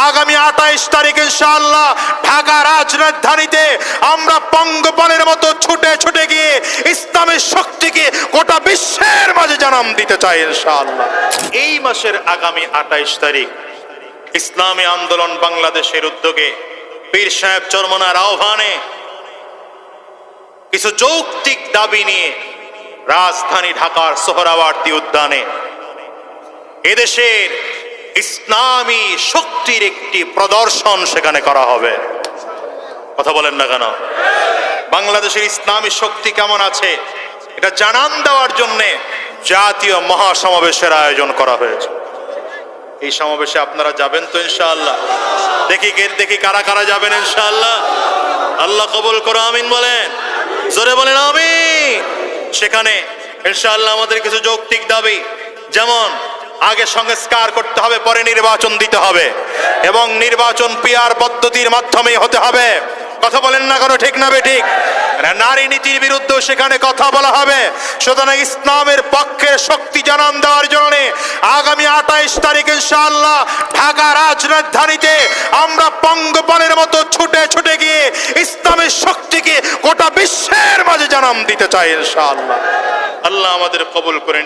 আগামী 28 তারিখ ইনশাআল্লাহ ঢাকা রাজধানীতে আমরা পঙ্গপালের মতো ছুটে ছুটে গিয়ে ইসলামের শক্তিকে গোটা বিশ্বের মাঝে জানান দিতে চাই ইনশাআল্লাহ। এই মাসের আগামী 28 তারিখ ইসলামী আন্দোলন বাংলাদেশের উদ্যোগে পীর সাহেব চরমনার আহ্বানে কিছু যৌক্তিক দাবি নিয়ে রাজধানী ঢাকার সোহরাওয়ার্দী উদ্যানে এদেশের ইসলামী শক্তির একটি প্রদর্শন সেখানে করা হবে। কথা বলেন না কেন? বাংলাদেশের ইসলামী শক্তি কেমন আছে এটা জানান দেওয়ার জন্য জাতীয় মহাসমাবেশের আয়োজন করা হয়েছে। এই সমাবেশে আপনারা যাবেন তো ইনশাআল্লাহ? দেখি কারা কারা যাবেন ইনশাআল্লাহ। আল্লাহ কবুল করো, আমিন বলেন, জোরে বলেন আমিন। সেখানে ইনশাআল্লাহ আমাদের কিছু যৌক্তিক দাবি, যেমন আগে সংস্কার করতে হবে, পরে নির্বাচন দিতে হবে এবং নির্বাচন পিআর পদ্ধতির মাধ্যমে হতে হবে। কথা বলেন না কেন? ঠিক না বেঠিক? নারী নীতির বিরুদ্ধে সেখানে কথা বলা হবে। সুতরাং ইসলামের পক্ষের শক্তি জানান দেওয়ার জন্য আগামী 28 তারিখ ইনশাআল্লাহ ঢাকা রাজধানীতে আমরা পঙ্গপালের মতো ছুটে ছুটে গিয়ে ইসলামের শক্তিকে গোটা বিশ্বের মাঝে জানান দিতে চাই ইনশাআল্লাহ। আল্লাহ আমাদের কবুল করে নিন।